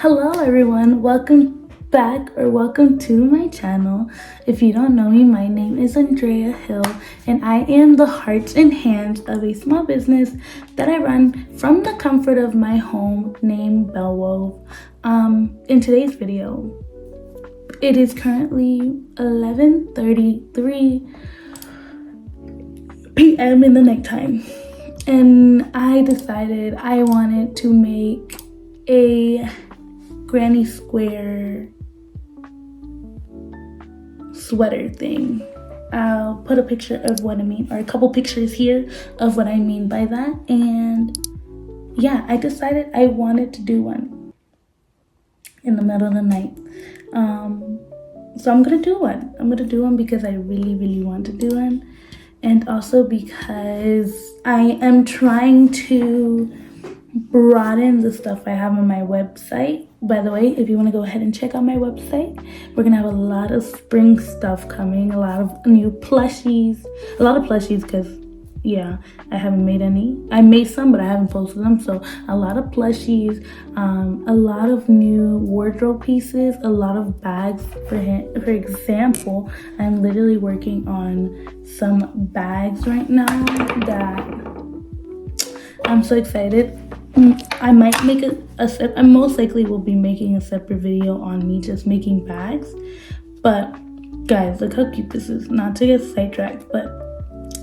Hello everyone, welcome back or welcome to my channel. If you don't know me, my name is Andrea Hill and I am the hearts and hands of a small business that I run from the comfort of my home named Bellwove. In today's video, it is currently 11:33 p.m. in the nighttime and I decided I wanted to make a granny square sweater thing. I'll put a picture of what I mean, or a couple pictures here of what I mean by that. And yeah, I decided I wanted to do one in the middle of the night. So I'm gonna do one. I'm gonna do one because I really want to do one, and also because I am trying to broaden the stuff I have on my website. By the way, if you want to go ahead and check out my website, we're gonna have a lot of spring stuff coming, a lot of new plushies, because yeah, I haven't made any. I made some, but I haven't posted them. So a lot of plushies, a lot of new wardrobe pieces, a lot of bags. For example, I'm literally working on some bags right now that I'm so excited. I might make I most likely will be making a separate video on me just making bags. But guys, look how cute this is. Not to get sidetracked, but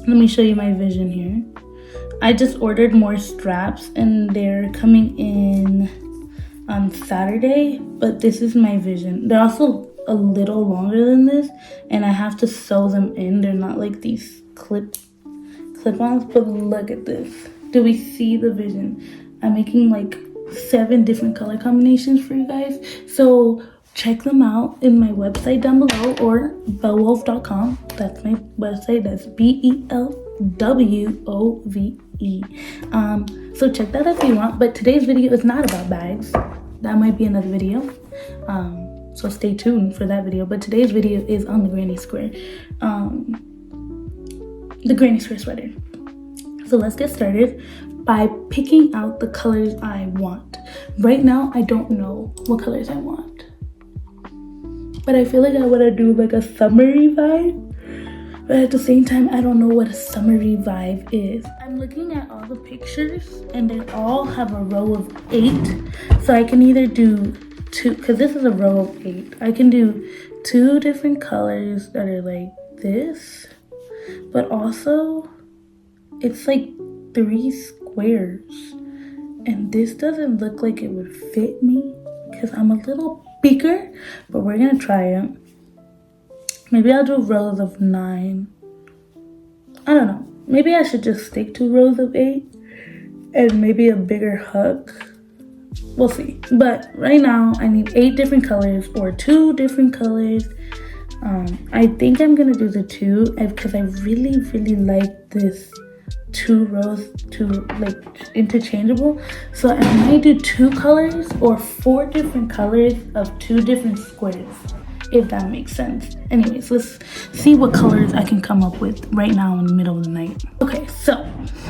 let me show you my vision here. I just ordered more straps and they're coming in on Saturday, but this is my vision. They're also a little longer than this and I have to sew them in. They're not like these clip-ons, but look at this. Do we see the vision? I'm making like 7 different color combinations for you guys. So check them out in my website down below, or bellwove.com. That's my website. That's BELWOVE. So check that out if you want. But today's video is not about bags. That might be another video. So stay tuned for that video. But today's video is on the granny square. The granny square sweater. So let's get started by picking out the colors I want. Right now, I don't know what colors I want, but I feel like I want to do like a summery vibe, but at the same time, I don't know what a summery vibe is. I'm looking at all the pictures and they all have a row of 8, so I can either do 2, because this is a row of 8. I can do 2 different colors that are like this, but also it's like 3 squares, and this doesn't look like it would fit me because I'm a little bigger, but we're gonna try it. Maybe I'll do rows of 9. I don't know, maybe I should just stick to rows of 8 and maybe a bigger hook. We'll see. But right now I need 8 different colors or 2 different colors. I think I'm gonna do the 2 because I really like this 2 rows to like interchangeable. So I might do 2 colors or 4 different colors of 2 different squares, if that makes sense. Anyways, let's see what colors I can come up with right now in the middle of the night. Okay, so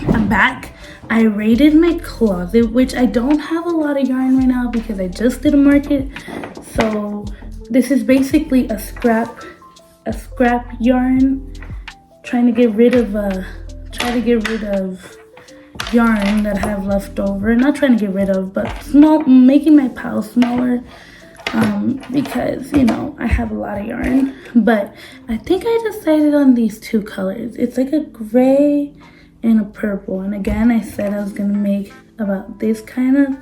I'm back. I raided my closet, which I don't have a lot of yarn right now because I just did a market. So this is basically a scrap yarn, trying to get rid of yarn that I have left over. Not trying to get rid of, but making my pile smaller, because you know I have a lot of yarn. But I think I decided on these 2 colors. It's like a gray and a purple, and again I said I was gonna make about this kind of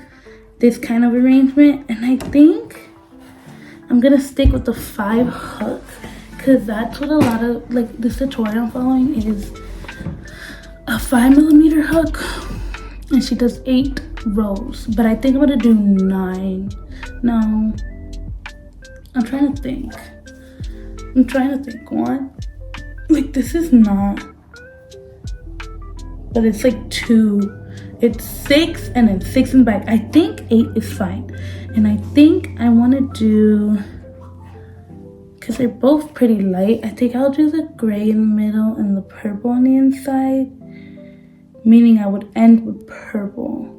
arrangement, and I think I'm gonna stick with the 5 hook because that's what a lot of like this tutorial I'm following is a 5mm hook, and she does 8 rows, but I think I'm gonna do 9. No, I'm trying to think one, like this is not, but it's like 2, it's 6 and then 6 in the back. I think 8 is fine, and I think I want to do, because they're both pretty light, I think I'll do the gray in the middle and the purple on the inside, meaning I would end with purple.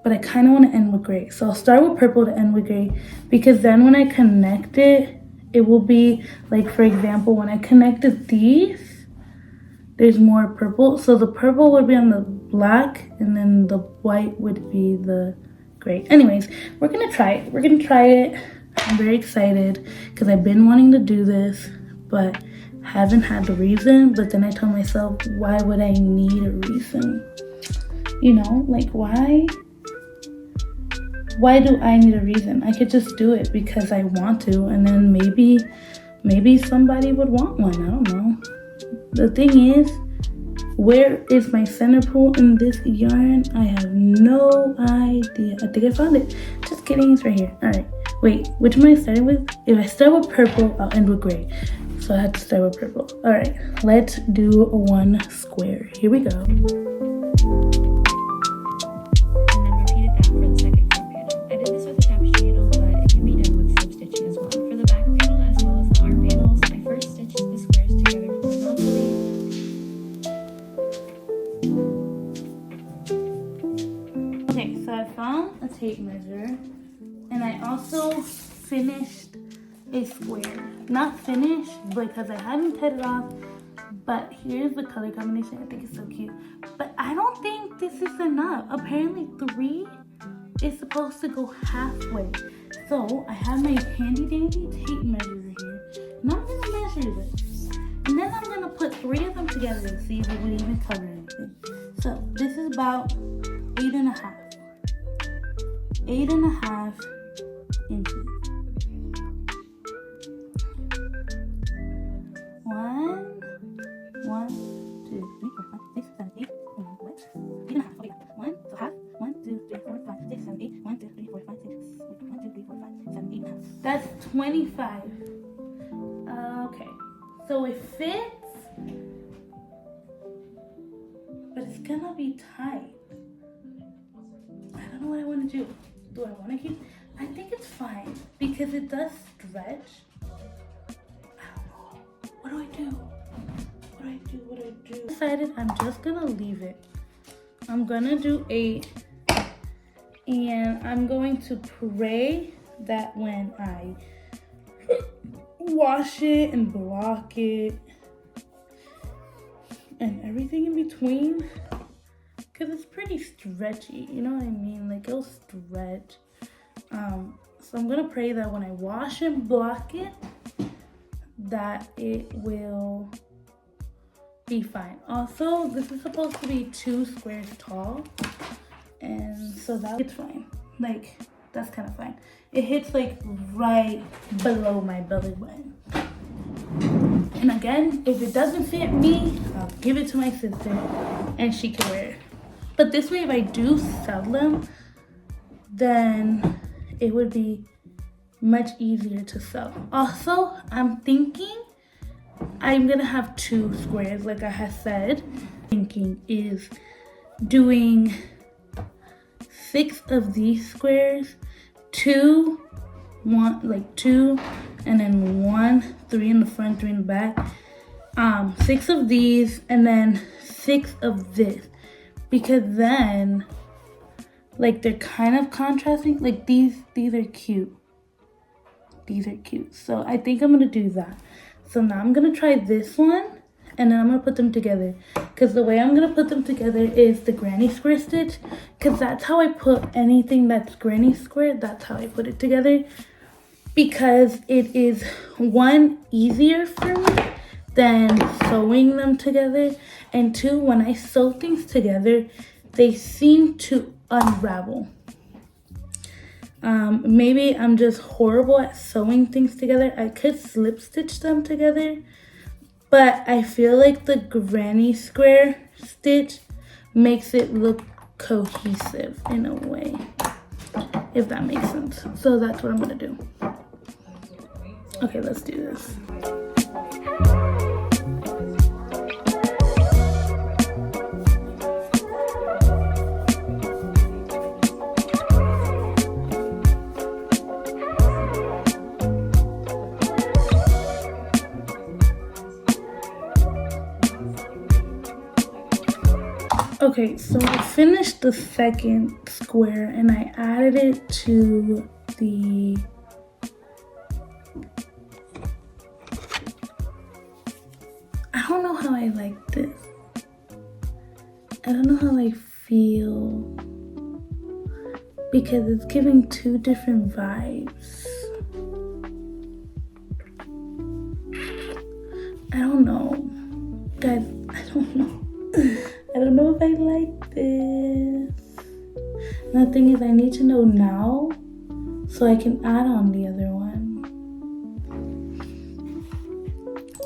but I kind of want to end with gray. So I'll start with purple to end with gray, because then when I connect it, it will be like, for example, when I connected these, there's more purple. So the purple would be on the black, and then the white would be the gray. Anyways, we're gonna try it. We're gonna try it. I'm very excited because I've been wanting to do this, but haven't had the reason. But then I told myself, why would I need a reason? You know, like why do I need a reason? I could just do it because I want to, and then maybe somebody would want one. I don't know. The thing is, where is my center pole in this yarn? I have no idea. I think I found it. Just kidding, it's right here. All right, wait, which am I starting with? If I start with purple, I'll end with gray. So I have to start with purple. All right, let's do one square. Here we go. Tape measure, and I also finished a square. Not finished because I haven't cut it off, but here's the color combination. I think it's so cute, but I don't think this is enough. Apparently 3 is supposed to go halfway. So I have my handy dandy tape measure here, and I'm gonna measure this, and then I'm gonna put 3 of them together and see if it would even cover anything. So this is about 8.5 inches. 1, 2, 3, 4, 5, 6, 7, 8, 8.5. Okay, 1, so half. 1, 2, 3, 4, 5, 6, 7, 8. 1, 2, 3, 4, 5, 6. 1, 2, 3, 4, 5, 7, 8.5. That's 25. Okay, so it fits, but it's gonna be tight. I don't know what I want to do. Do I want to keep? I think it's fine because it does stretch. I don't know. What do I do? What do I do? I decided I'm just gonna leave it. I'm gonna do 8, and I'm going to pray that when I wash it and block it and everything in between, because it's pretty stretchy, you know what I mean? Like, it'll stretch. So I'm gonna pray that when I wash and block it, that it will be fine. Also, this is supposed to be 2 squares tall, and so it's fine. Like, that's kind of fine. It hits like right below my belly button. And again, if it doesn't fit me, I'll give it to my sister and she can wear it. But this way, if I do sell them, then it would be much easier to sell. Also, I'm thinking I'm gonna have 2 squares, like I had said. Thinking is doing 6 of these squares, 2, and then 1, 3 in the front, 3 in the back. 6 of these, and then 6 of this. Because then, like, they're kind of contrasting. Like, these are cute. These are cute. So I think I'm going to do that. So now I'm going to try this one, and then I'm going to put them together. Because the way I'm going to put them together is the granny square stitch. Because that's how I put anything that's granny square. That's how I put it together. Because it is, 1, easier for me than sewing them together, and 2, when I sew things together, they seem to unravel. Maybe I'm just horrible at sewing things together. I could slip stitch them together, but I feel like the granny square stitch makes it look cohesive in a way, if that makes sense. So that's what I'm gonna do. Okay, let's do this. Okay, so I finished the second square and I added it to the I don't know how I like this. I don't know how I feel because it's giving two different vibes. I don't know. Guys, I don't know. I don't know if I like this. And the thing is, I need to know now so I can add on the other one.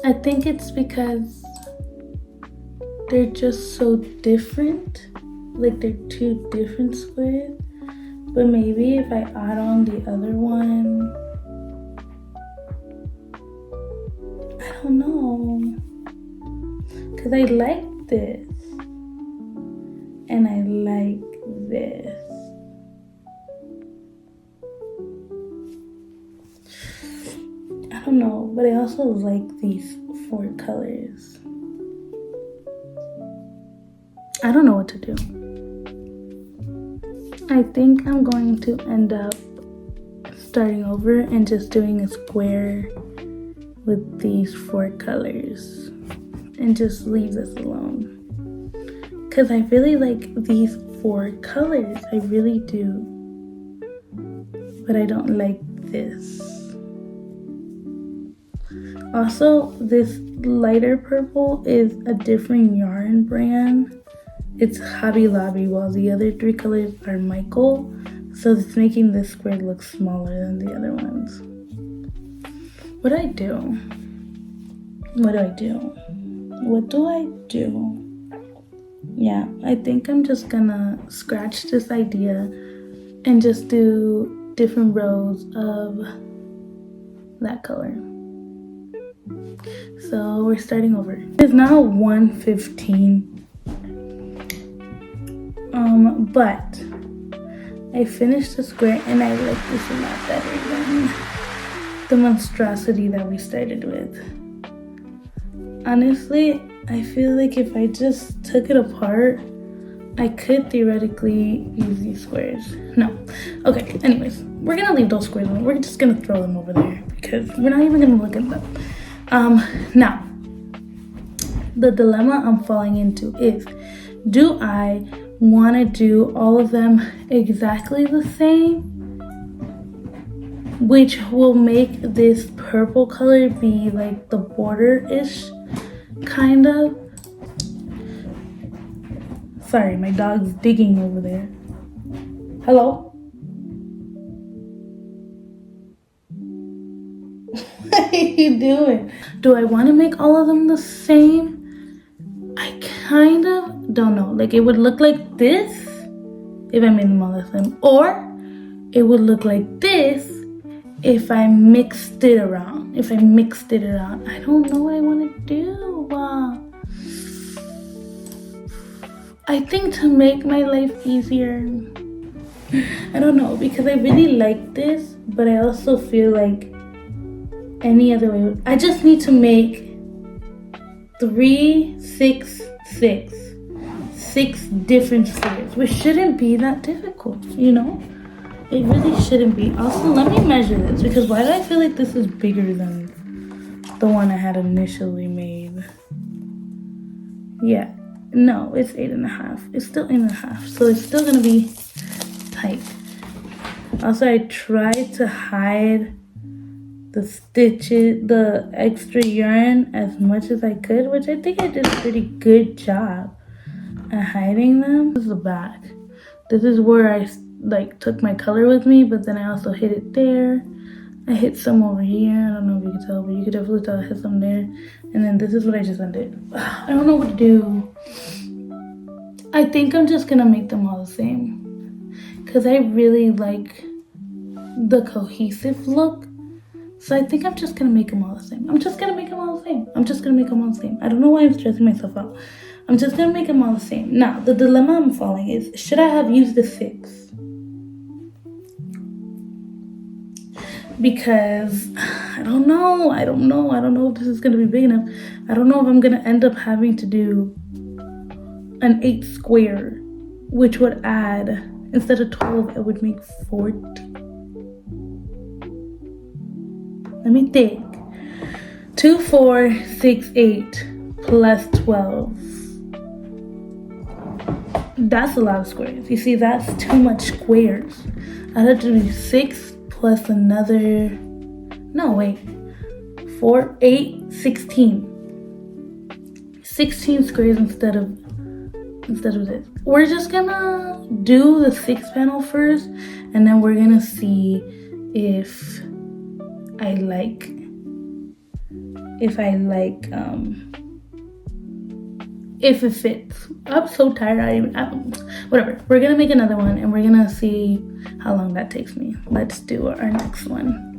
I think it's because they're just so different. Like they're two different squares. But maybe if I add on the other one, I don't know. Because I like this. And I like this. I don't know, but I also like these 4 colors. I don't know what to do. I think I'm going to end up starting over and just doing a square with these 4 colors and just leave this alone. Because I really like these 4 colors. I really do. But I don't like this. Also, this lighter purple is a different yarn brand. It's Hobby Lobby, while the other 3 colors are Michael. So it's making this square look smaller than the other ones. What do I do? What do I do? What do I do? Yeah, I think I'm just gonna scratch this idea and just do different rows of that color. So we're starting over. It's now 1:15. But I finished the square and I like this a lot better than the monstrosity that we started with. Honestly, I feel like if I just took it apart, I could theoretically use these squares. No. Okay, anyways, we're gonna leave those squares alone. We're just gonna throw them over there because we're not even gonna look at them. Now, the dilemma I'm falling into is, do I want to do all of them exactly the same, which will make this purple color be like the border-ish, kind of. Sorry, my dog's digging over there. Hello? What are you doing? Do I want to make all of them the same? I kind of don't know. Like, it would look like this if I made them all the same. Or it would look like this if I mixed it around. I don't know what I want to do. I think to make my life easier, I don't know, because I really like this, but I also feel like any other way. I just need to make 3, 6, 6. 6 different squares, which shouldn't be that difficult, you know? It really shouldn't be. Also, let me measure this, because why do I feel like this is bigger than the one I had initially made? Yeah, no, it's 8.5. It's still 8.5, so it's still gonna be tight. Also, I tried to hide the stitches, the extra yarn as much as I could, which I think I did a pretty good job at hiding them. This is the back. This is where I like took my color with me, but then I also hid it there. I hit some over here. I don't know if you can tell, but you could definitely tell I hit some there. And then this is what I just undid. I don't know what to do. I think I'm just gonna make them all the same, because I really like the cohesive look. So I think I'm just gonna make them all the same. I don't know why I'm stressing myself out. I'm just gonna make them all the same. Now, the dilemma I'm falling is, should I have used the 6? Because I don't know if this is gonna be big enough. I don't know if I'm gonna end up having to do an 8 square, which would add, instead of 12, it would make 14. Let me think. 2, 4, 6, 8 plus 12. That's a lot of squares. You see, that's too much squares. I'd have to do 6 plus another, no, wait. 4, 8, 16. 16 squares instead of this. We're just gonna do the 6th panel first, and then we're gonna see if I like if it fits. I'm so tired. Whatever. We're gonna make another one, and we're gonna see how long that takes me. Let's do our next one.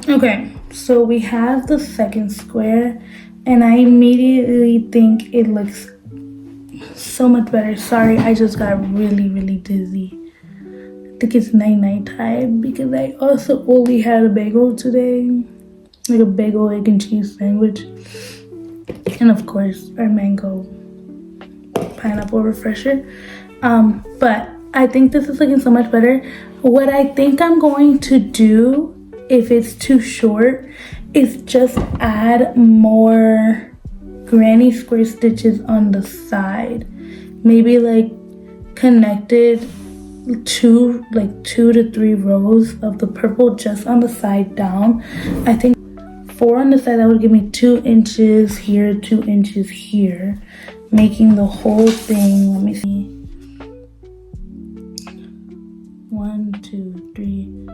Okay, so we have the 2nd square, and I immediately think it looks so much better. Sorry, I just got really dizzy. I think it's night time because I also only had a bagel today, like a bagel, egg and cheese sandwich, and of course our mango pineapple refresher. But I think this is looking so much better. What I think I'm going to do, if it's too short, is just add more granny square stitches on the side, maybe like connected 2 to 3 rows of the purple just on the side down. I think 4 on the side, that would give me 2 inches here, 2 inches here, making the whole thing, let me see, 1, 2, 3,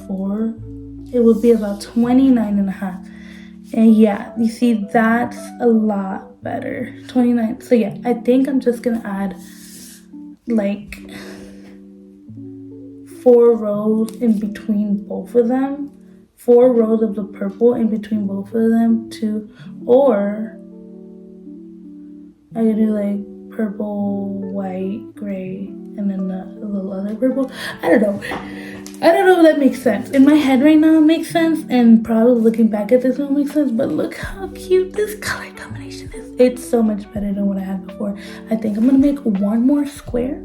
4, it would be about 29.5. And yeah, you see, that's a lot better. 29. So yeah, I think I'm just gonna add like 4 rows in between both of them. 4 rows of the purple in between both of them, or I could do like purple, white, gray, and then the little other purple. I don't know if that makes sense. In my head right now it makes sense, and probably looking back at this one makes sense, but look how cute this color combination is. It's so much better than what I had before. I think I'm gonna make one more square.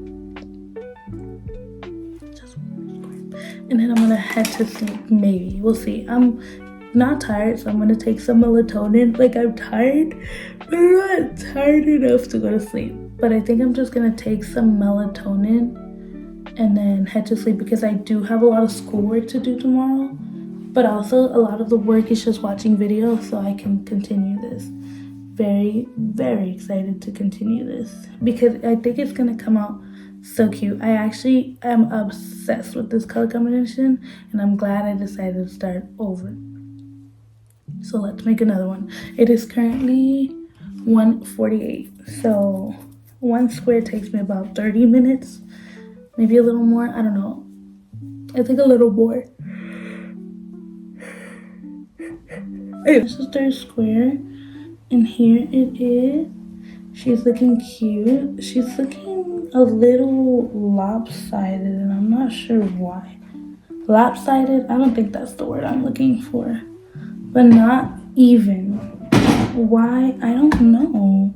Just one more square. And then I'm gonna head to sleep, maybe. We'll see. I'm not tired, so I'm gonna take some melatonin. Like, I'm tired, but I'm not tired enough to go to sleep. But I think I'm just gonna take some melatonin and then head to sleep, because I do have a lot of schoolwork to do tomorrow, but also a lot of the work is just watching videos, so I can continue this. Very excited to continue this because I think it's gonna come out so cute. I actually am obsessed with this color combination, and I'm glad I decided to start over. So let's make another one. It is currently 1:48, so one square takes me about 30 minutes. Maybe a little more, I don't know. I think a little more. This is their square, and here it is. She's looking cute. She's looking a little lopsided, and I'm not sure why. Lopsided? I don't think that's the word I'm looking for. But not even. Why? I don't know.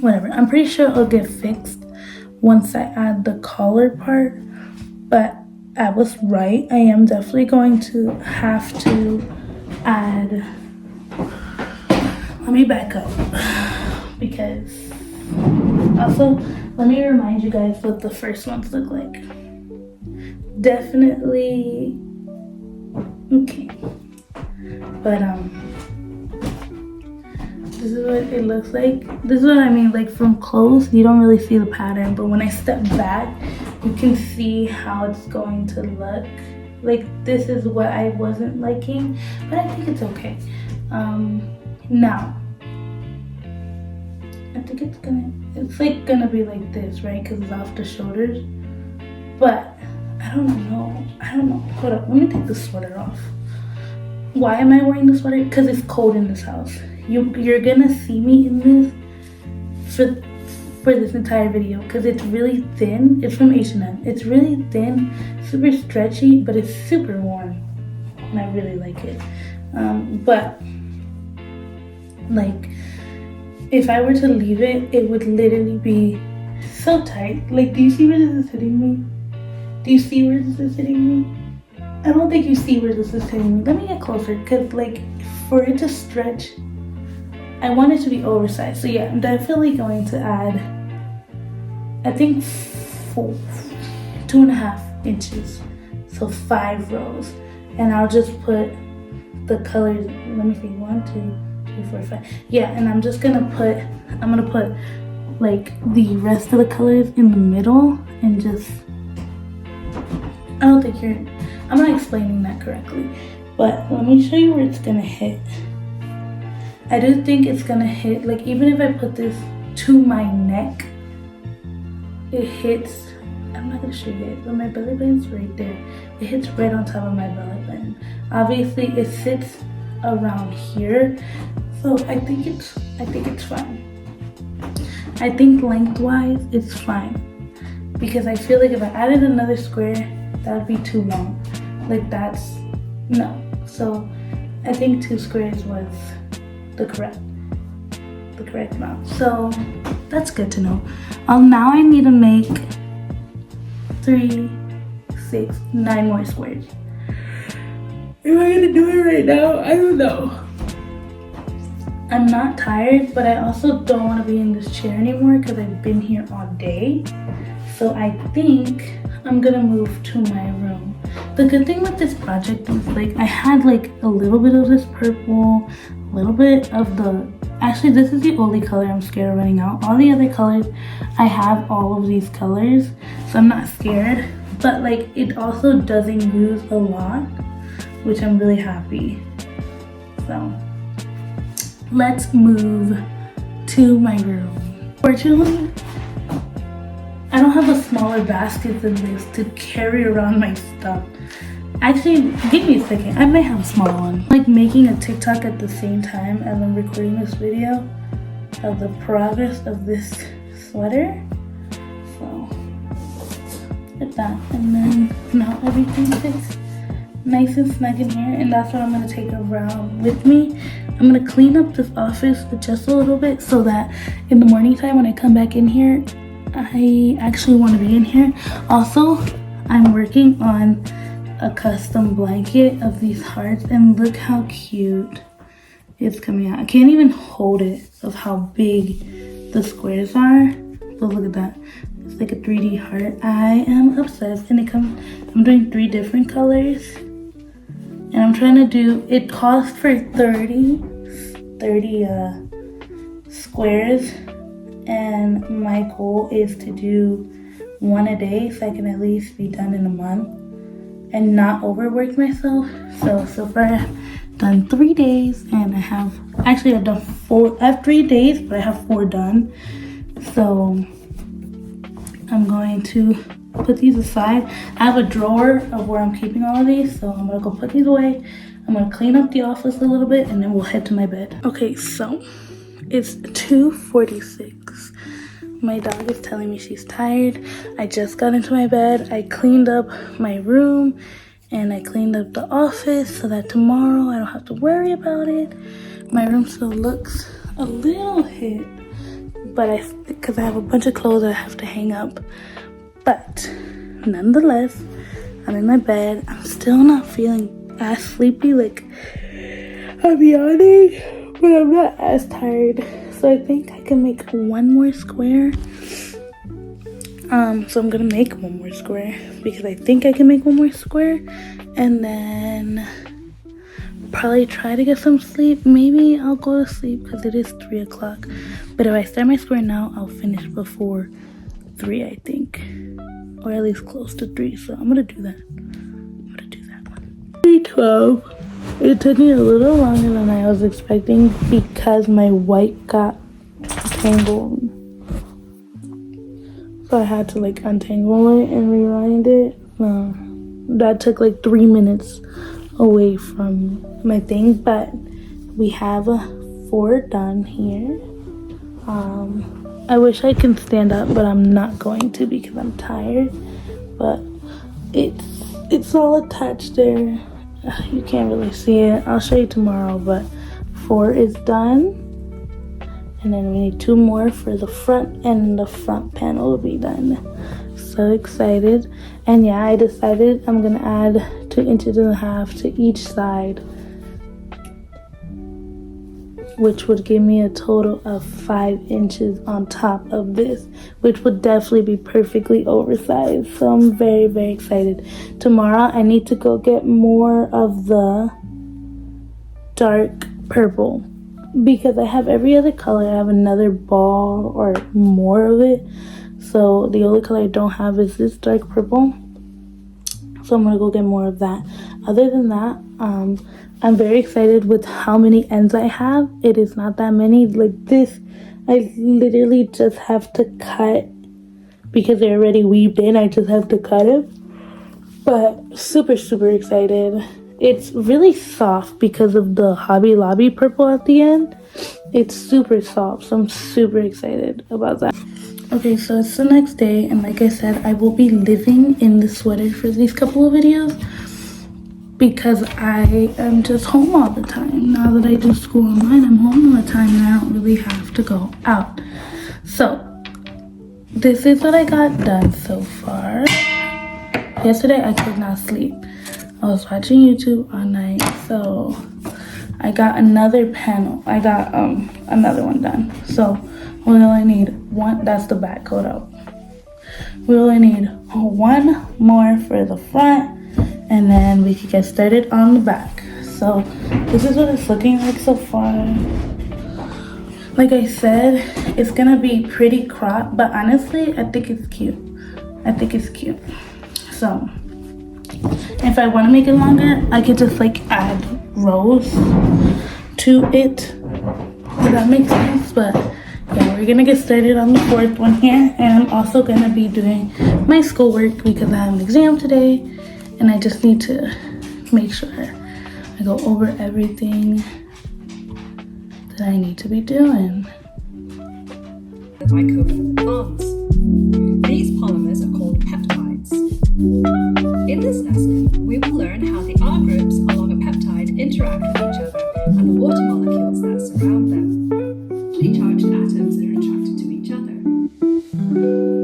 Whatever, I'm pretty sure it'll get fixed once I add the collar part, but I was right. I am definitely going to have to add, let me back up, because also, let me remind you guys what the first ones look like. Definitely, okay, but this is what it looks like. This is what I mean, like from close, you don't really see the pattern, but when I step back, you can see how it's going to look. Like, this is what I wasn't liking, but I think it's okay. Now, I think it's like gonna be like this, right? Because it's off the shoulders, but I don't know. Hold up, let me take the sweater off. Why am I wearing the sweater? Because it's cold in this house. You're gonna see me in this for this entire video because it's really thin. It's from H&M. It's really thin, super stretchy, but it's super warm, and I really like it. But like, if I were to leave it, it would literally be so tight. Like, do you see where this is hitting me? Do you see where this is hitting me? I don't think you see where this is hitting me. Let me get closer, because like for it to stretch, I want it to be oversized. So yeah, I'm definitely going to add, I think 2.5 inches. So 5 rows. And I'll just put the colors, let me see, 1, 2, 3, 4, 5. Yeah, and I'm gonna put like the rest of the colors in the middle and just, I'm not explaining that correctly, but let me show you where it's gonna hit. I do think it's gonna hit, like even if I put this to my neck, it hits, I'm not gonna show you guys, but my belly button's right there. It hits right on top of my belly button. Obviously it sits around here, so I think it's fine. I think lengthwise it's fine, because I feel like if I added another square, that would be too long. Like that's, no. So I think 2 squares was the correct amount. So that's good to know. Now I need to make 3, 6, 9 more squares. Am I gonna do it right now? I don't know. I'm not tired, but I also don't want to be in this chair anymore because I've been here all day. So I think I'm gonna move to my room. The good thing with this project is like I had like a little bit of this purple, a little bit of the, actually this is the only color I'm scared of running out. All the other colors, I have all of these colors, so I'm not scared. But like it also doesn't use a lot, which I'm really happy. So let's move to my room. Fortunately, I don't have a smaller basket than this to carry around my stuff. Actually, give me a second. I might have a smaller one. Like making a TikTok at the same time as I'm recording this video of the progress of this sweater. So, get that. And then now everything fits nice and snug in here. And that's what I'm going to take around with me. I'm going to clean up this office just a little bit so that in the morning time when I come back in here, I actually want to be in here. Also, I'm working on a custom blanket of these hearts, and look how cute it's coming out. I can't even hold it of how big the squares are, but look at that. It's like a 3D heart. I am obsessed, and I'm doing 3 different colors, and I'm trying to do, it costs for 30 squares, and my goal is to do 1 a day so I can at least be done in a month and not overwork myself. So far I've done 3 days, and I've done 4. I have 3 days, but I have 4 done. So I'm going to put these aside. I have a drawer of where I'm keeping all of these, so I'm gonna go put these away. I'm gonna clean up the office a little bit, and then we'll head to my bed. Okay, so it's 2:46. My dog is telling me she's tired. I just got into my bed. I cleaned up my room and I cleaned up the office so that tomorrow I don't have to worry about it. My room still looks a little hit, but because I have a bunch of clothes I have to hang up. But nonetheless, I'm in my bed. I'm still not feeling as sleepy. Like, I'm yawning, but I'm not as tired. So I think I can make 1 more square. So I'm gonna make 1 more square because I think I can make 1 more square, and then probably try to get some sleep. Maybe I'll go to sleep because it is 3 o'clock. But if I start my square now, I'll finish before 3, I think, or at least close to 3. So I'm gonna do that. I'm gonna do that one. 3:12. It took me a little longer than I was expecting because my white got tangled. So I had to like untangle it and rewind it. That took like 3 minutes away from my thing, but we have 4 done here. I wish I could stand up, but I'm not going to because I'm tired. But it's all attached there. You can't really see it. I'll show you tomorrow, but 4 is done. And then we need 2 more for the front, and the front panel will be done. So excited. And yeah, I decided I'm gonna add 2.5 inches to each side, which would give me a total of 5 inches on top of this, which would definitely be perfectly oversized. So I'm very, very excited. Tomorrow I need to go get more of the dark purple because I have every other color. I have another ball or more of it. So the only color I don't have is this dark purple. So I'm gonna go get more of that. Other than that, I'm very excited with how many ends I have. It is not that many. Like this, I literally just have to cut because they're already weaved in. I just have to cut it. But super, super excited. It's really soft because of the Hobby Lobby purple at the end. It's super soft, so I'm super excited about that. Okay, so it's the next day, and like I said, I will be living in the sweater for these couple of videos because I am just home all the time. Now that I do school online, I'm home all the time and I don't really have to go out. So this is what I got done so far. Yesterday I could not sleep. I was watching YouTube all night, so I got another panel. I got another one done. So we only need one. That's the back coat out. We only need 1 more for the front, and then we can get started on the back. So this is what it's looking like so far. Like I said, it's gonna be pretty cropped, but honestly, I think it's cute. I think it's cute. So if I want to make it longer, I could just like add rows to it. Does that make sense? But yeah, we're gonna get started on the 4th one here, and I'm also gonna be doing my schoolwork because I have an exam today, and I just need to make sure I go over everything that I need to be doing. Mycovalent bonds. These polymers are called peptides. In this lesson, we will learn how the R groups along a peptide interact with each other and the water molecules that surround them. The charged atoms are attracted to each other.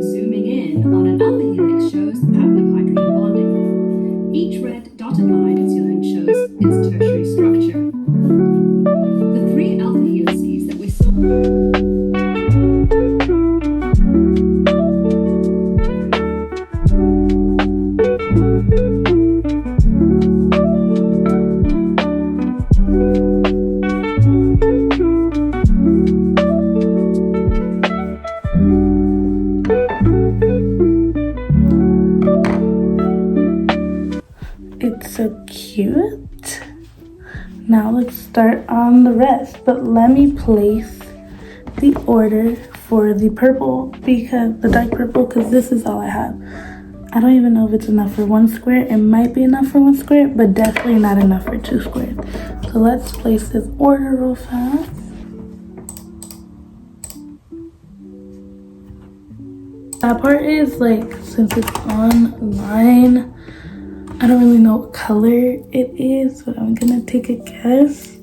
Zooming in on an alpha helix shows the pattern of hydrogen bonding. Each red dotted line in zone shows its tertiary structure. The 3 alpha helices that we saw. It's so cute. Now let's start on the rest, but let me place the order for the purple, because the dark purple, because this is all I have. I don't even know if it's enough for 1 square. It might be enough for 1 square, but definitely not enough for 2 squares. So let's place this order real fast. That part is like, since it's online, I don't really know what color it is, but I'm gonna take a guess.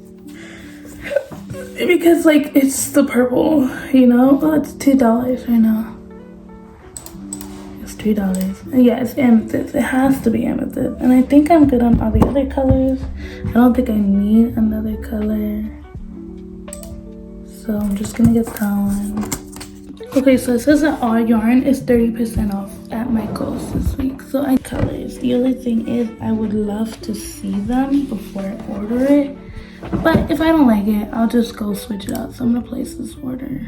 Because like it's the purple, you know? Oh, it's $2 right now. It's $3. Yeah, it's amethyst. It has to be amethyst. And I think I'm good on all the other colors. I don't think I need another color. So I'm just gonna get that one. Okay, so it says that all yarn is 30% off at Michael's this week. So I colors. The only thing is I would love to see them before I order it. But if I don't like it, I'll just go switch it out. So I'm gonna place this order.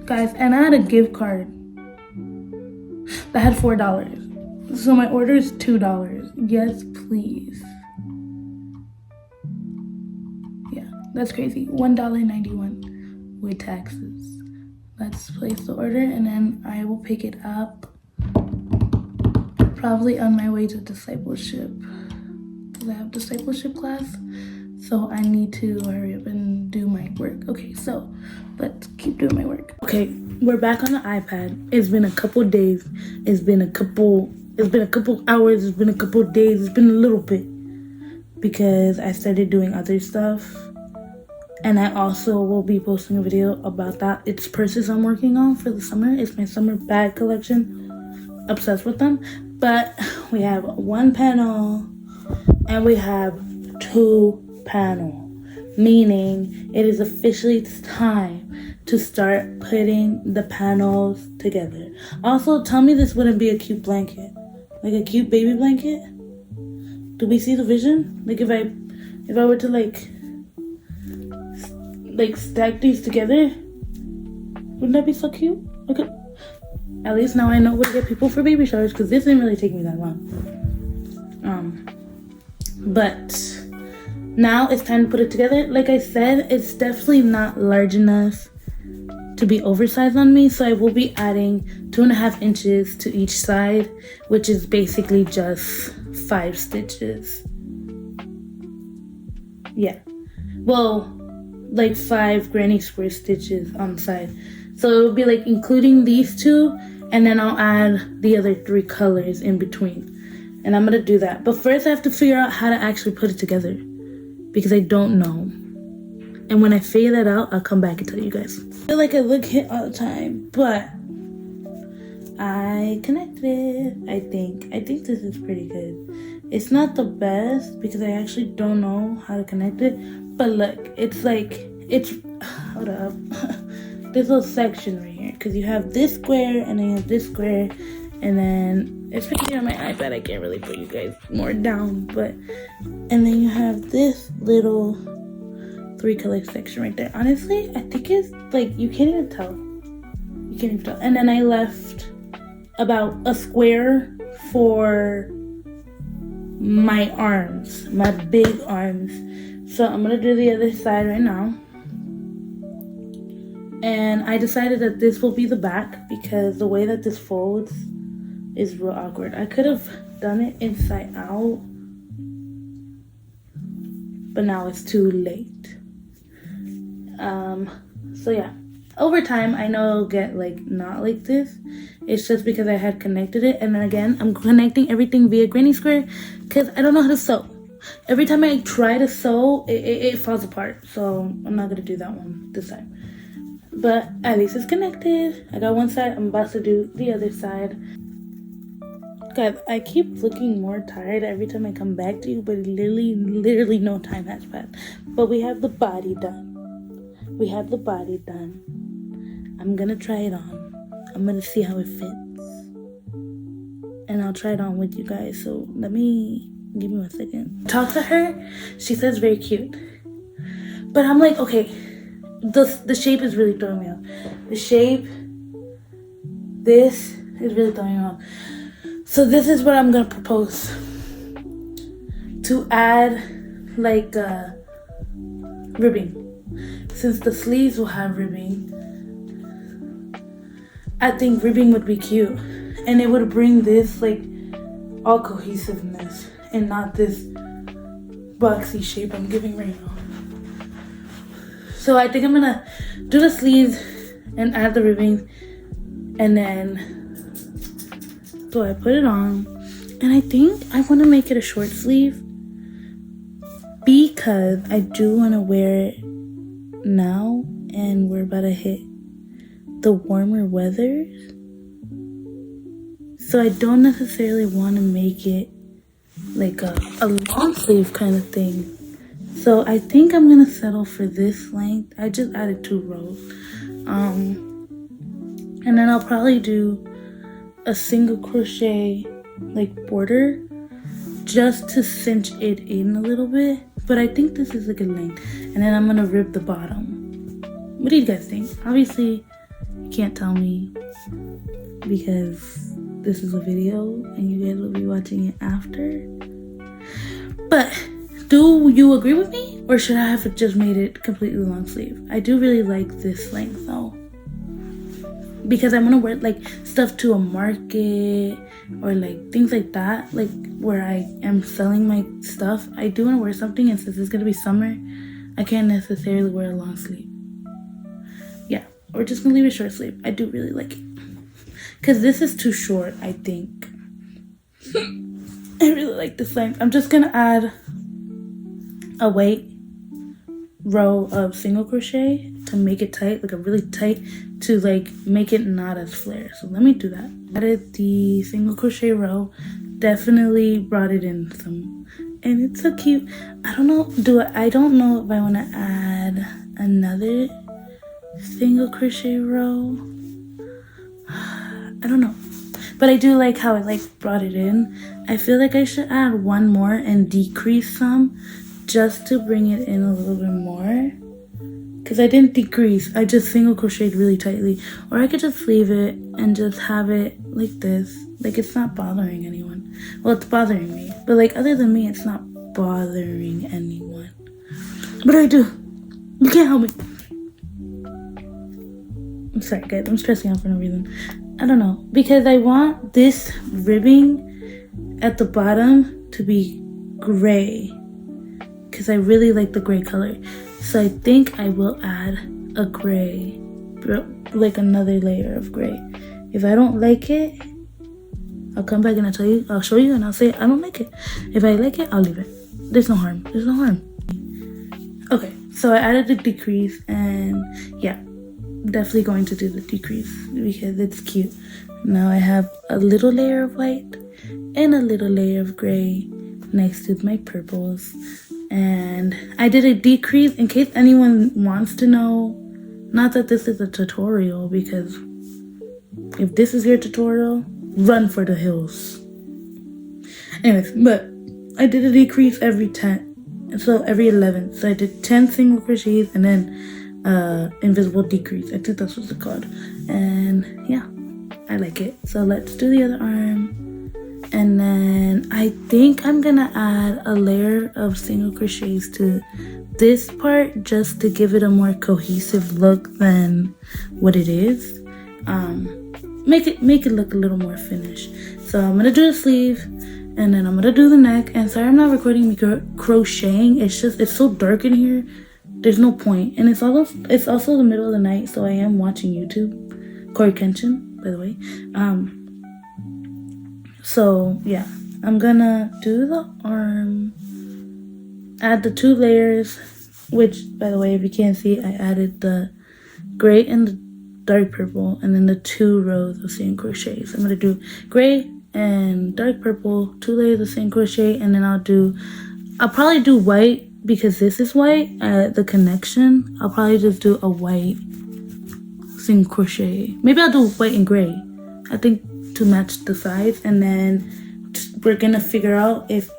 Guys, and I had a gift card that had $4. So my order is $2. Yes, please. Yeah, that's crazy. $1.91 with taxes. Let's place the order, and then I will pick it up probably on my way to discipleship, because I have discipleship class, so I need to hurry up and do my work. Okay, so let's keep doing my work. Okay, we're back on the iPad. It's been a couple days. It's been a couple hours. It's been a couple days. It's been a little bit because I started doing other stuff And I also will be posting a video about that. It's purses I'm working on for the summer. It's my summer bag collection. Obsessed with them. But we have one panel and we have two panels. Meaning it is officially time to start putting the panels together. Also, tell me this wouldn't be a cute blanket. Like a cute baby blanket? Do we see the vision? Like if I were to like stack these together, wouldn't that be so cute? Look at least now I know what to get people for baby showers, because this didn't really take me that long. But now it's time to put it together. Like I said, it's definitely not large enough to be oversized on me, so I will be adding 2.5 inches to each side, which is basically just 5 stitches. Yeah, well, like 5 granny square stitches on the side. So it will be like including these two, and then I'll add the other 3 colors in between. And I'm gonna do that. But first I have to figure out how to actually put it together, because I don't know. And when I figure that out, I'll come back and tell you guys. I feel like I look hit all the time, but I connected it, I think. I think this is pretty good. It's not the best because I actually don't know how to connect it. But look, it's like, hold up. This little section right here. Because you have this square and then you have this square. And then, especially on my iPad, I can't really put you guys more down. But, and then you have this little 3-color section right there. Honestly, I think it's like, you can't even tell. You can't even tell. And then I left about a square for my arms, my big arms. So I'm gonna do the other side right now. And I decided that this will be the back because the way that this folds is real awkward. I could have done it inside out, but now it's too late. So yeah, over time I know it'll get like not like this. It's just because I had connected it, and then again I'm connecting everything via granny square because I don't know how to sew. Every time I try to sew, it falls apart. So I'm not gonna do that one this time. But at least it's connected. I got one side, I'm about to do the other side. Guys, I keep looking more tired every time I come back to you, but literally no time has passed. But we have the body done. We have the body done. I'm gonna try it on. I'm gonna see how it fits. And I'll try it on with you guys. So give me 1 second. Talk to her. She says very cute. But I'm like, okay, the shape is really throwing me off. The shape, this is really throwing me off. So this is what I'm gonna propose. To add like ribbing. Since the sleeves will have ribbing, I think ribbing would be cute. And it would bring this like all cohesiveness and not this boxy shape I'm giving right now. So I think I'm gonna do the sleeves and add the ribbing, and then so I put it on, and I think I want to make it a short sleeve because I do want to wear it now, and we're about to hit the warmer weather. So I don't necessarily want to make it like a long sleeve kind of thing. So I think I'm gonna settle for this length. I just added 2 rows. And then I'll probably do a single crochet like border just to cinch it in a little bit. But I think this is a good length. And then I'm gonna rib the bottom. What do you guys think? Obviously, you can't tell me because this is a video and you guys will be watching it after. But do you agree with me? Or should I have just made it completely long sleeve? I do really like this length though, because I want to wear like stuff to a market or like things like that, like where I am selling my stuff. I do want to wear something, and since it's gonna be summer, I can't necessarily wear a long sleeve. Yeah, we're just gonna leave it short sleeve. I do really like it because this is too short, I think. I really like this length. I'm just gonna add a weight row of single crochet to make it tight, like a really tight, to like make it not as flare. So let me do that. Added the single crochet row, definitely brought it in some, and it's so cute. I don't know if I want to add another single crochet row. I don't know, but I do like how it like brought it in. I feel like I should add one more and decrease some just to bring it in a little bit more, because I didn't decrease, I just single crocheted really tightly. Or I could just leave it and just have it like this, like it's not bothering anyone. Well, it's bothering me, but like other than me, it's not bothering anyone. But I do. You can't help me. I'm sorry guys, I'm stressing out for no reason. I don't know, because I want this ribbing at the bottom to be gray, because I really like the gray color. So I think I will add a gray, like another layer of gray. If I don't like it, I'll come back and I'll show you and I'll say I don't like it. If I like it, I'll leave it. There's no harm. Okay, so I added the decrease, and yeah, definitely going to do the decrease because it's cute. Now I have a little layer of white and a little layer of gray next to my purples. And I did a decrease in case anyone wants to know. Not that this is a tutorial, because if this is your tutorial, run for the hills. Anyways, but I did a decrease every 10, so every 11. So I did 10 single crochets and then invisible decrease. I think that's what it's called. And yeah, I like it. So let's do the other arm. And then I think I'm gonna add a layer of single crochets to this part just to give it a more cohesive look than what it is. Make it look a little more finished. So I'm gonna do the sleeve, and then I'm gonna do the neck. And sorry I'm not recording me crocheting. It's so dark in here. There's no point. And it's also the middle of the night, so I am watching YouTube. Corey Kenshin, by the way. So yeah, I'm gonna do the arm, add the 2 layers, which by the way, if you can't see, I added the gray and the dark purple, and then the 2 rows of single crochet. So I'm gonna do gray and dark purple, 2 layers of single crochet, and then I'll probably do white because this is white, the connection. I'll probably just do a white single crochet. Maybe I'll do white and gray, I think, to match the sides. And then we're gonna figure out if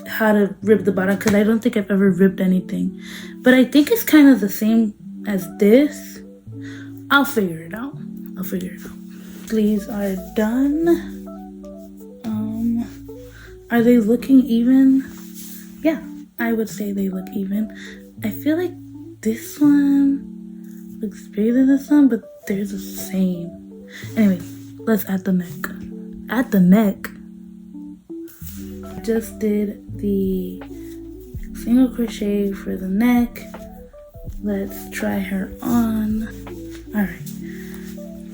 how to rib the bottom, because I don't think I've ever ribbed anything, but I think it's kind of the same as this. I'll figure it out. Sleeves are done. Are they looking even? Yeah, I would say they look even. I feel like this one looks bigger than this one, but they're the same. Anyway, let's add the neck. I just did the single crochet for the neck. Let's try her on. Alright.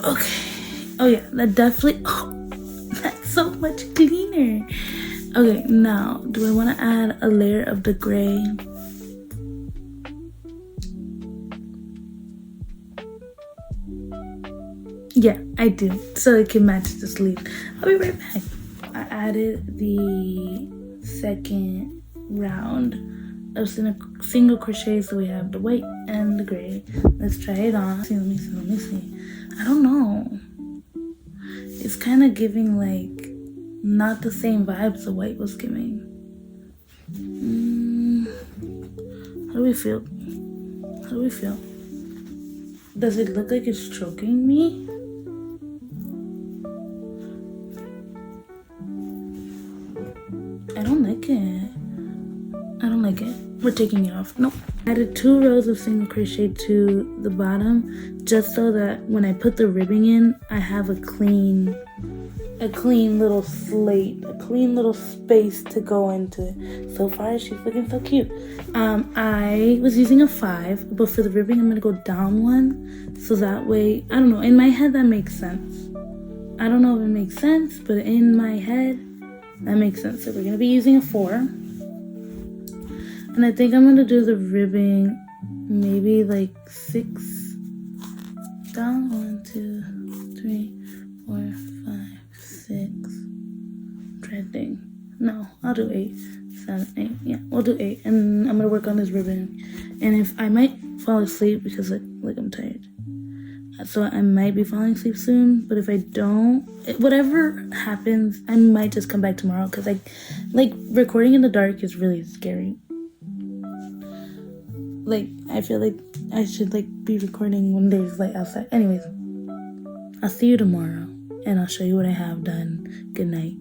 Okay. Oh yeah, that's so much cleaner. Okay, now, do I want to add a layer of the gray? Yeah, I do, so it can match the sleeve. I'll be right back. I added the second round of single crochet, so we have the white and the gray. Let's try it on. Let me see. I don't know. It's kind of giving like not the same vibes the white was giving. How do we feel? Does it look like it's choking me? I don't like it. We're taking it off. Nope. I added 2 rows of single crochet to the bottom just so that when I put the ribbing in, I have a clean little slate, a clean little space to go into. So far, she's looking so cute. I was using a 5, but for the ribbing, I'm gonna go down 1, so that way, I don't know, in my head that makes sense. I don't know if it makes sense, but in my head that makes sense. So we're gonna be using a 4. And I think I'm gonna do the ribbing maybe like 6 down. 1, 2, 3, 4, 5, 6. Try to think. No, I'll do 8, 7, 8. Yeah, we'll do 8. And I'm gonna work on this ribbon. And if I might fall asleep because like I'm tired. So I might be falling asleep soon, but if I don't, whatever happens, I might just come back tomorrow because like recording in the dark is really scary. Like I feel like I should like be recording when there's light outside. Anyways, I'll see you tomorrow and I'll show you what I have done. Good night.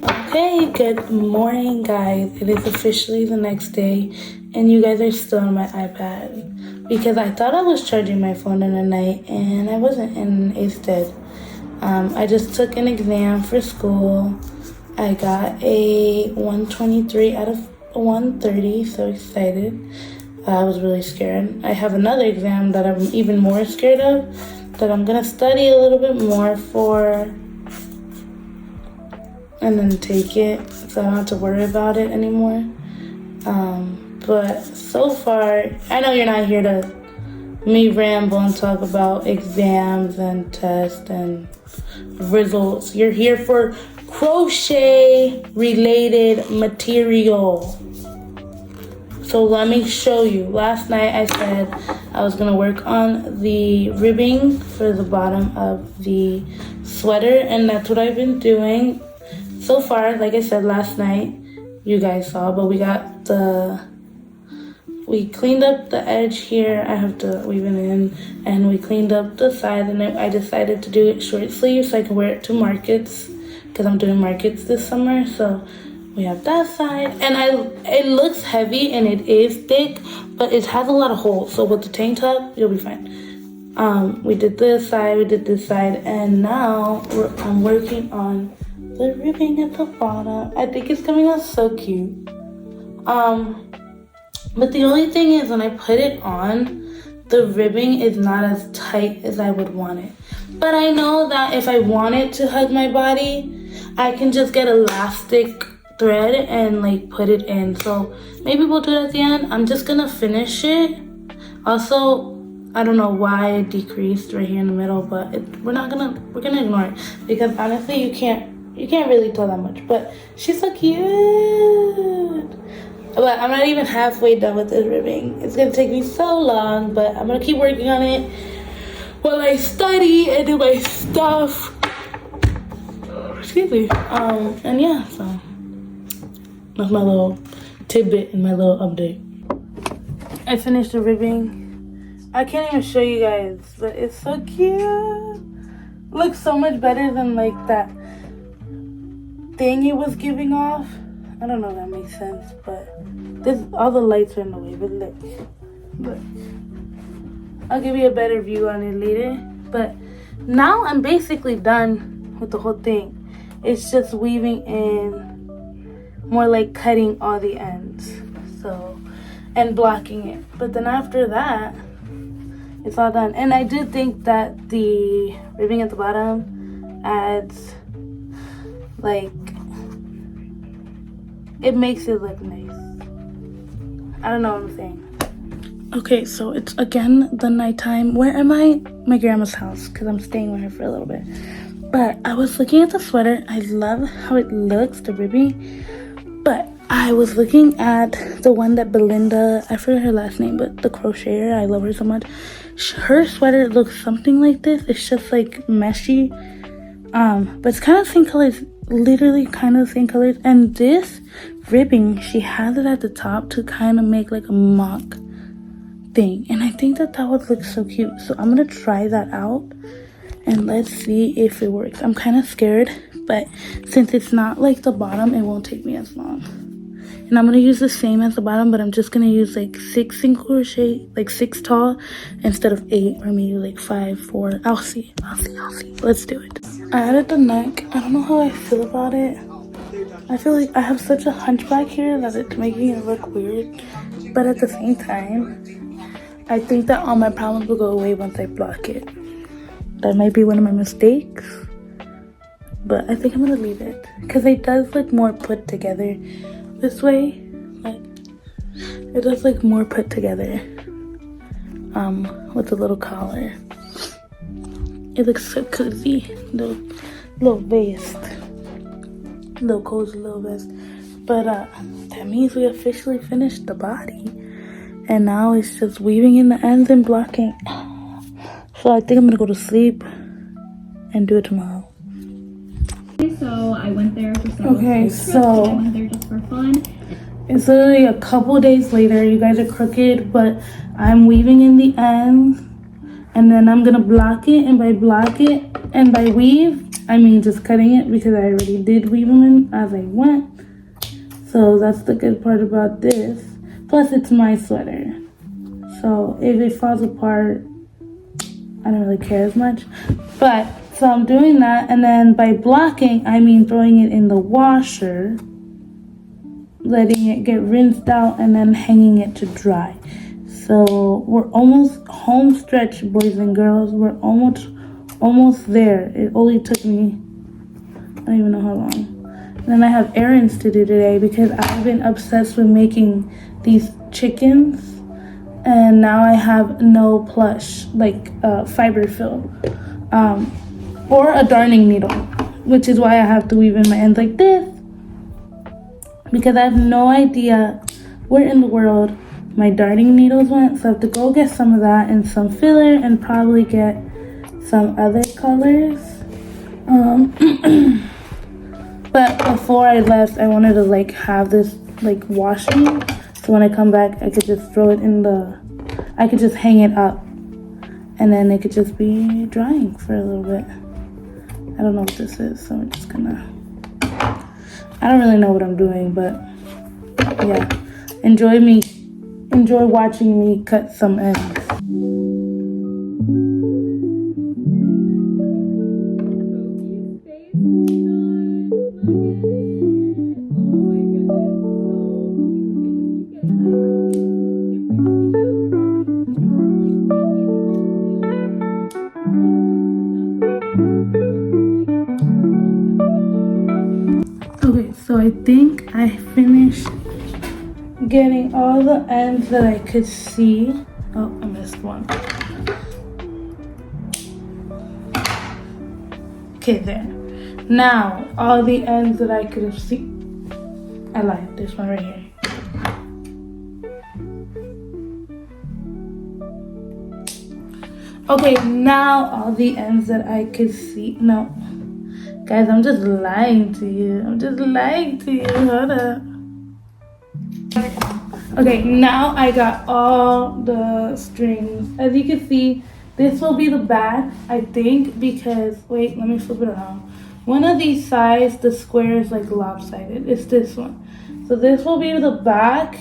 Okay, good morning guys. It is officially the next day and you guys are still on my iPad. Because I thought I was charging my phone in the night and I wasn't, and instead I just took an exam for school. I got a 123 out of 130, so excited. I was really scared. I have another exam that I'm even more scared of, that I'm gonna study a little bit more for and then take it so I don't have to worry about it anymore. But so far, I know you're not here to me ramble and talk about exams and tests and results. You're here for crochet related material. So let me show you. Last night I said I was gonna work on the ribbing for the bottom of the sweater, and that's what I've been doing so far. Like I said last night, you guys saw, but we cleaned up the edge here. I have to weave it in, and we cleaned up the side, and then I decided to do it short sleeve so I can wear it to markets because I'm doing markets this summer. So we have that side, and it looks heavy and it is thick, but it has a lot of holes. So with the tank top, you'll be fine. We did this side, and now I'm working on the ribbing at the bottom. I think it's coming out so cute. But the only thing is when I put it on, the ribbing is not as tight as I would want it. But I know that if I want it to hug my body, I can just get elastic thread and like put it in. So maybe we'll do it at the end. I'm just gonna finish it. Also, I don't know why it decreased right here in the middle, but we're gonna ignore it because honestly you can't really tell that much. But she's so cute. But I'm not even halfway done with this ribbing. It's gonna take me so long, but I'm gonna keep working on it while I study and do my stuff. Excuse me. And yeah, so that's my little tidbit and my little update. I finished the ribbing. I can't even show you guys, but it's so cute. Looks so much better than like that thing it was giving off. I don't know if that makes sense, but all the lights are in the way, but look. I'll give you a better view on it later. But now I'm basically done with the whole thing. It's just weaving in, more like cutting all the ends, and blocking it. But then after that, it's all done. And I do think that the ribbing at the bottom adds, like, it makes it look nice. I don't know what I'm saying. Okay, so it's again the nighttime. Where am I? My grandma's house, because I'm staying with her for a little bit. But I was looking at the sweater. I love how it looks, the ribbing. But I was looking at the one that Belinda, I forget her last name, but the crocheter, I love her so much. Her sweater looks something like this. It's just like meshy. But it's kind of the same colors, literally kind of the same colors. And this ribbing, she has it at the top to kind of make like a mock thing. And I think that would look so cute. So I'm going to try that out. And let's see if it works. I'm kind of scared. But since it's not like the bottom, it won't take me as long. And I'm going to use the same as the bottom, but I'm just going to use like 6 single crochet, like 6 tall instead of 8, or maybe like 5, 4. I'll see. Let's do it. I added the neck. I don't know how I feel about it. I feel like I have such a hunchback here that it's making it look weird. But at the same time, I think that all my problems will go away once I block it. That might be one of my mistakes. But I think I'm going to leave it. Because it does look more put together this way. But It looks like more put together. With a little collar. It looks so cozy. Little vest. Little cozy little vest. But that means we officially finished the body. And now it's just weaving in the ends and blocking. So I think I'm gonna go to sleep and do it tomorrow. So I went there for some. Okay, so I went there just for fun. it's literally a couple days later. You guys are crooked, but I'm weaving in the ends, and then I'm gonna block it. And by block it and by weave, I mean just cutting it because I already did weave them in as I went. So that's the good part about this. Plus, it's my sweater, so if it falls apart, I don't really care as much. But so I'm doing that, and then by blocking, I mean throwing it in the washer, letting it get rinsed out, and then hanging it to dry. So we're almost home stretch, boys and girls. We're almost there. It only took me, I don't even know how long. And then I have errands to do today because I've been obsessed with making these chickens, and now I have no plush, like fiber fill, or a darning needle, which is why I have to weave in my ends like this, because I have no idea where in the world my darning needles went. So I have to go get some of that and some filler and probably get some other colors. But before I left, I wanted to like have this like washing, so when I come back I could just throw it in I could just hang it up, and then it could just be drying for a little bit. I don't know what this is, so I'm just gonna, I don't really know what I'm doing, but yeah, enjoy watching me cut some ends. Okay, so I think I finished getting all the ends that I could see. Oh, I missed one. Okay, there. Now, all the ends that I could have seen. I lied, this one right here. Okay, now all the ends that I could see. No. Guys, I'm just lying to you. Hold up. Okay, now I got all the strings. As you can see, this will be the back, I think, because, wait, let me flip it around. One of these sides, the square is like lopsided. It's this one. So this will be the back,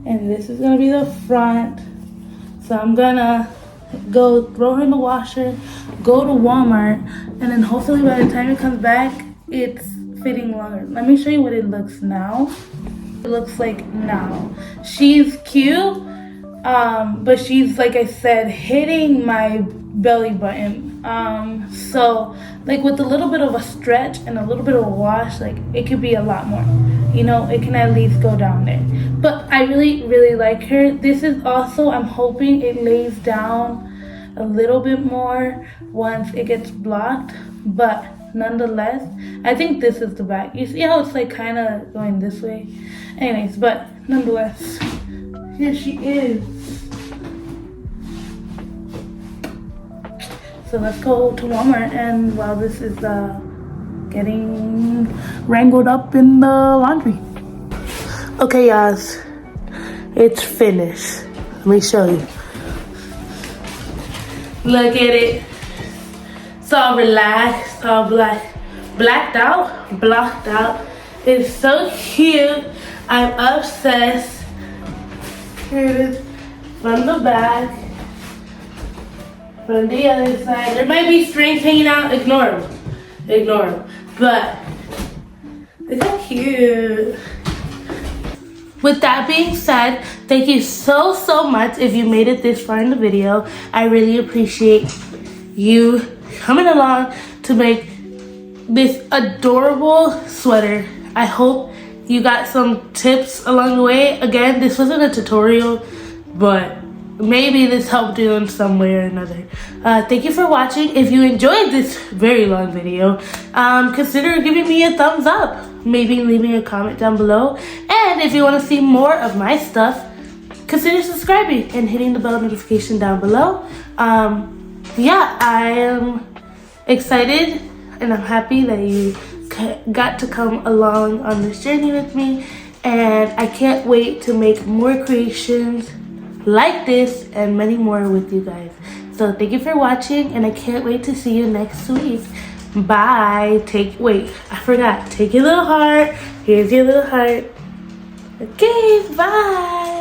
and this is gonna be the front. So I'm gonna go throw her in the washer, go to Walmart, and then hopefully by the time it comes back, it's fitting longer. Let me show you what it looks now. It looks like now. She's cute, but she's, like I said, hitting my belly button. So like with a little bit of a stretch and a little bit of a wash, like it could be a lot more. You know, it can at least go down there. But I really, really like her. This is also, I'm hoping it lays down a little bit more once it gets blocked. But nonetheless, I think this is the back. You see how it's like kind of going this way? Anyways, but nonetheless, here she is. So let's go to Walmart, and while this is getting wrangled up in the laundry. Okay, guys, it's finished. Let me show you. Look at it. It's all relaxed, all blacked out, blocked out. It's so cute. I'm obsessed. Here it is from the back. From the other side, there might be strings hanging out. Ignore them. But look how cute. With that being said, thank you so much if you made it this far in the video. I really appreciate you coming along to make this adorable sweater. I hope you got some tips along the way. Again, this wasn't a tutorial, but maybe this helped you in some way or another. Thank you for watching. If you enjoyed this very long video, consider giving me a thumbs up. Maybe leaving a comment down below. And if you want to see more of my stuff, consider subscribing and hitting the bell notification down below. Yeah, I am excited and I'm happy that you got to come along on this journey with me. And I can't wait to make more creations like this and many more with you guys. So thank you for watching, and I can't wait to see you next week. Bye. Wait, I forgot. Take your little heart. Here's your little heart. Okay, bye.